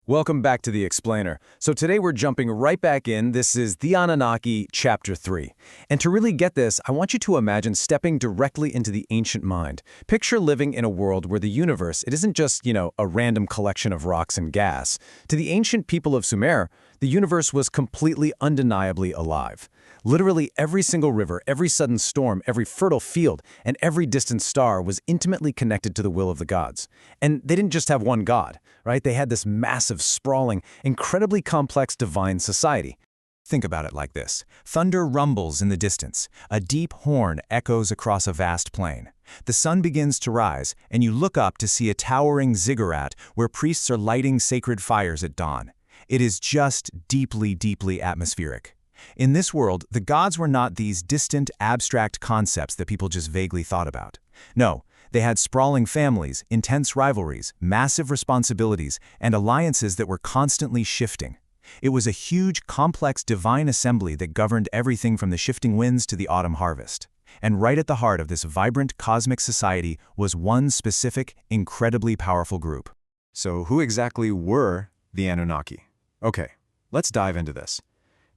Welcome back to The Explainer. So today we're jumping right back in. This is The Anunnaki, Chapter 3. And to really get this, I want you to imagine stepping directly into the ancient mind. Picture living in a world where the universe, it isn't just, a random collection of rocks and gas. To the ancient people of Sumer, the universe was completely undeniably alive. Literally every single river, every sudden storm, every fertile field, and every distant star was intimately connected to the will of the gods. And they didn't just have one god, right? They had this massive, sprawling, incredibly complex divine society. Think about it like this. Thunder rumbles in the distance. A deep horn echoes across a vast plain. The sun begins to rise, and you look up to see a towering ziggurat where priests are lighting sacred fires at dawn. It is just deeply, deeply atmospheric. In this world, the gods were not these distant, abstract concepts that people just vaguely thought about. No, they had sprawling families, intense rivalries, massive responsibilities, and alliances that were constantly shifting. It was a huge, complex divine assembly that governed everything from the shifting winds to the autumn harvest. And right at the heart of this vibrant cosmic society was one specific, incredibly powerful group. So who exactly were the Anunnaki? Okay, let's dive into this.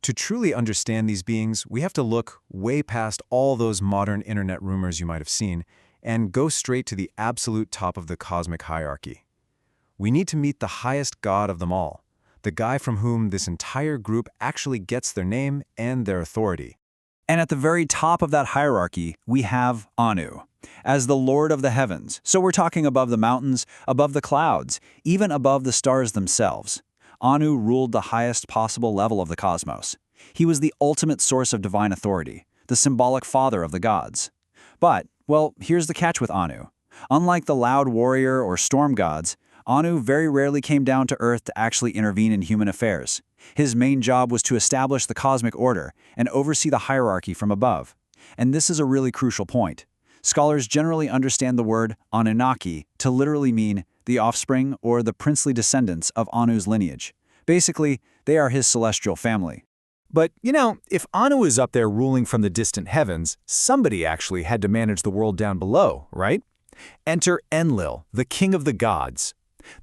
To truly understand these beings, we have to look way past all those modern internet rumors you might have seen and go straight to the absolute top of the cosmic hierarchy. We need to meet the highest god of them all, the guy from whom this entire group actually gets their name and their authority. And at the very top of that hierarchy, we have Anu, as the Lord of the heavens. So we're talking above the mountains, above the clouds, even above the stars themselves. Anu ruled the highest possible level of the cosmos. He was the ultimate source of divine authority, the symbolic father of the gods. But, well, here's the catch with Anu. Unlike the loud warrior or storm gods, Anu very rarely came down to Earth to actually intervene in human affairs. His main job was to establish the cosmic order and oversee the hierarchy from above. And this is a really crucial point. Scholars generally understand the word Anunnaki to literally mean the offspring or the princely descendants of Anu's lineage. Basically, they are his celestial family. But, if Anu is up there ruling from the distant heavens, somebody actually had to manage the world down below, right? Enter Enlil, the king of the gods.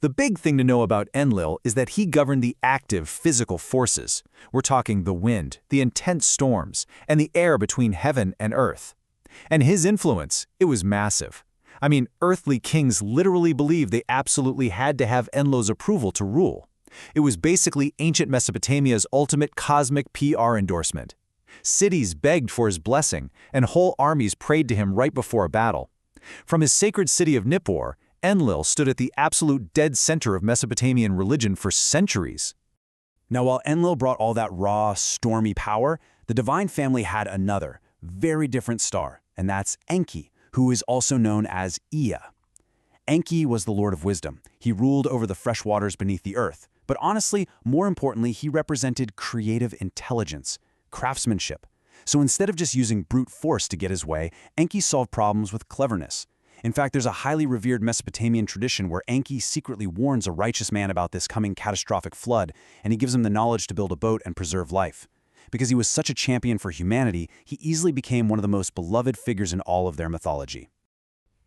The big thing to know about Enlil is that he governed the active physical forces. We're talking the wind, the intense storms, and the air between heaven and earth. And his influence, it was massive. I mean, earthly kings literally believed they absolutely had to have Enlil's approval to rule. It was basically ancient Mesopotamia's ultimate cosmic PR endorsement. Cities begged for his blessing, and whole armies prayed to him right before a battle. From his sacred city of Nippur, Enlil stood at the absolute dead center of Mesopotamian religion for centuries. Now, while Enlil brought all that raw, stormy power, the divine family had another, very different star, and that's Enki, who is also known as Ea. Enki was the Lord of Wisdom. He ruled over the fresh waters beneath the earth. But honestly, more importantly, he represented creative intelligence, craftsmanship. So instead of just using brute force to get his way, Enki solved problems with cleverness. In fact, there's a highly revered Mesopotamian tradition where Enki secretly warns a righteous man about this coming catastrophic flood, and he gives him the knowledge to build a boat and preserve life. Because he was such a champion for humanity, he easily became one of the most beloved figures in all of their mythology.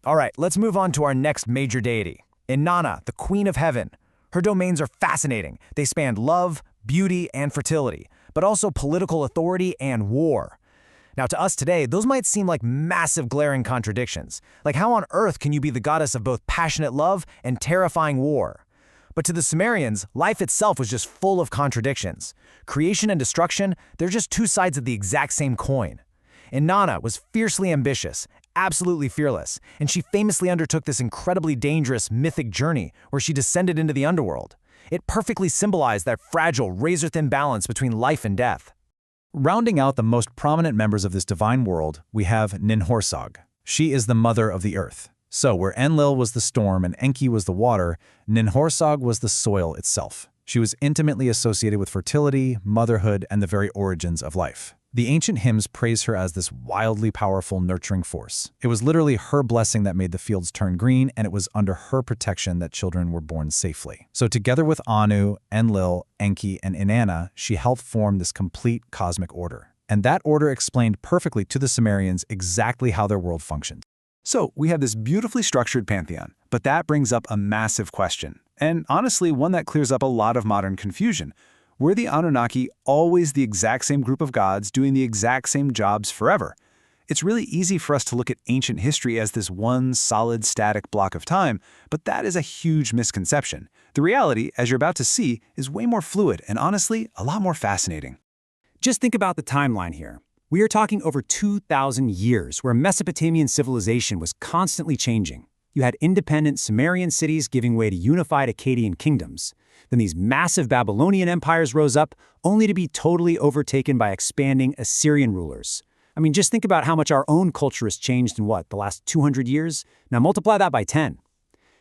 All right, let's move on to our next major deity, Inanna, the Queen of Heaven. Her domains are fascinating. They span love, beauty, and fertility, but also political authority and war. Now, to us today, those might seem like massive glaring contradictions. Like, how on earth can you be the goddess of both passionate love and terrifying war? But to the Sumerians, life itself was just full of contradictions. Creation and destruction, they're just two sides of the exact same coin. Inanna was fiercely ambitious, absolutely fearless, and she famously undertook this incredibly dangerous, mythic journey where she descended into the underworld. It perfectly symbolized that fragile, razor-thin balance between life and death. Rounding out the most prominent members of this divine world, we have Ninhursag. She is the mother of the earth. So where Enlil was the storm and Enki was the water, Ninhursag was the soil itself. She was intimately associated with fertility, motherhood, and the very origins of life. The ancient hymns praise her as this wildly powerful, nurturing force. It was literally her blessing that made the fields turn green, and it was under her protection that children were born safely. So together with Anu, Enlil, Enki, and Inanna, she helped form this complete cosmic order. And that order explained perfectly to the Sumerians exactly how their world functioned. So we have this beautifully structured pantheon, but that brings up a massive question, and honestly one that clears up a lot of modern confusion. Were the Anunnaki always the exact same group of gods doing the exact same jobs forever? It's really easy for us to look at ancient history as this one solid static block of time, but that is a huge misconception. The reality, as you're about to see, is way more fluid and honestly, a lot more fascinating. Just think about the timeline here. We are talking over 2,000 years where Mesopotamian civilization was constantly changing. You had independent Sumerian cities giving way to unified Akkadian kingdoms. Then these massive Babylonian empires rose up, only to be totally overtaken by expanding Assyrian rulers. I mean, just think about how much our own culture has changed in the last 200 years? Now multiply that by 10.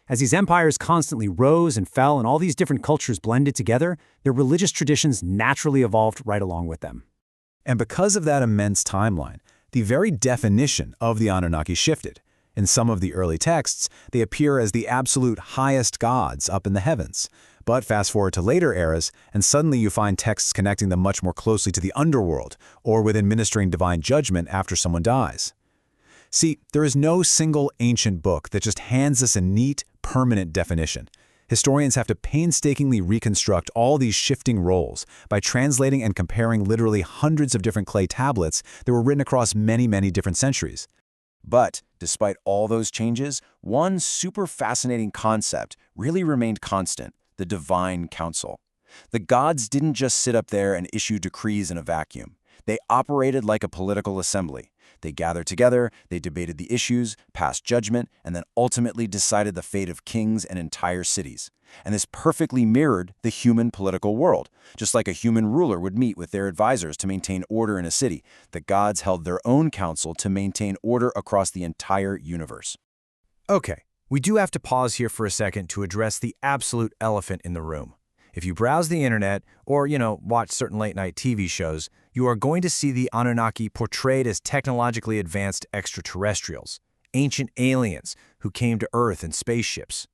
As these empires constantly rose and fell and all these different cultures blended together, their religious traditions naturally evolved right along with them. And because of that immense timeline, the very definition of the Anunnaki shifted. In some of the early texts, they appear as the absolute highest gods up in the heavens. But fast forward to later eras, and suddenly you find texts connecting them much more closely to the underworld, or with administering divine judgment after someone dies. See, there is no single ancient book that just hands us a neat, permanent definition. Historians have to painstakingly reconstruct all these shifting roles by translating and comparing literally hundreds of different clay tablets that were written across many, many different centuries. But despite all those changes, one super fascinating concept really remained constant: the divine council. The gods didn't just sit up there and issue decrees in a vacuum. They operated like a political assembly. They gathered together, they debated the issues, passed judgment, and then ultimately decided the fate of kings and entire cities. And this perfectly mirrored the human political world. Just like a human ruler would meet with their advisors to maintain order in a city, the gods held their own council to maintain order across the entire universe. Okay, we do have to pause here for a second to address the absolute elephant in the room. If you browse the internet or, watch certain late-night TV shows, you are going to see the Anunnaki portrayed as technologically advanced extraterrestrials, ancient aliens who came to Earth in spaceships.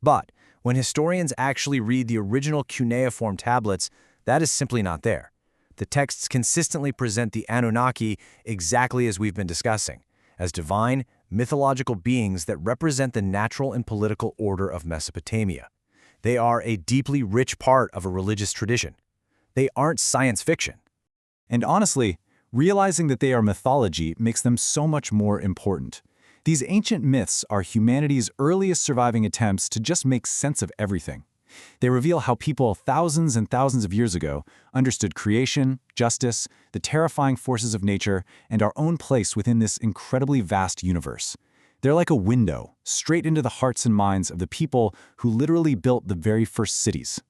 But when historians actually read the original cuneiform tablets, that is simply not there. The texts consistently present the Anunnaki exactly as we've been discussing, as divine, mythological beings that represent the natural and political order of Mesopotamia. They are a deeply rich part of a religious tradition. They aren't science fiction. And honestly, realizing that they are mythology makes them so much more important. These ancient myths are humanity's earliest surviving attempts to just make sense of everything. They reveal how people thousands and thousands of years ago understood creation, justice, the terrifying forces of nature, and our own place within this incredibly vast universe. They're like a window straight into the hearts and minds of the people who literally built the very first cities.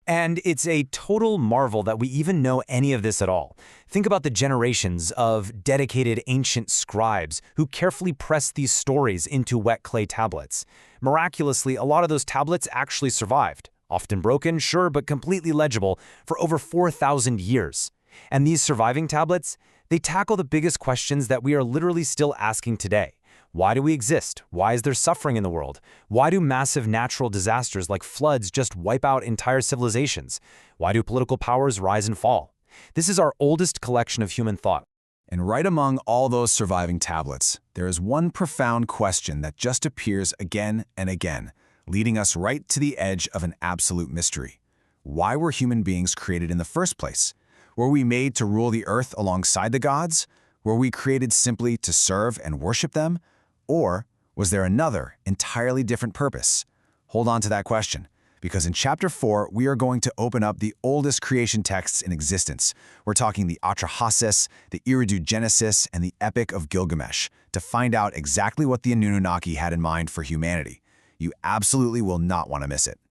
And it's a total marvel that we even know any of this at all. Think about the generations of dedicated ancient scribes who carefully pressed these stories into wet clay tablets. Miraculously, a lot of those tablets actually survived. Often broken, sure, but completely legible for over 4,000 years. And these surviving tablets, they tackle the biggest questions that we are literally still asking today. Why do we exist? Why is there suffering in the world? Why do massive natural disasters like floods just wipe out entire civilizations? Why do political powers rise and fall? This is our oldest collection of human thought. And right among all those surviving tablets, there is one profound question that just appears again and again, leading us right to the edge of an absolute mystery. Why were human beings created in the first place? Were we made to rule the earth alongside the gods? Were we created simply to serve and worship them? Or was there another, entirely different purpose? Hold on to that question, because in Chapter 4, we are going to open up the oldest creation texts in existence. We're talking the Atrahasis, the Eridu Genesis, and the Epic of Gilgamesh, to find out exactly what the Anunnaki had in mind for humanity. You absolutely will not want to miss it.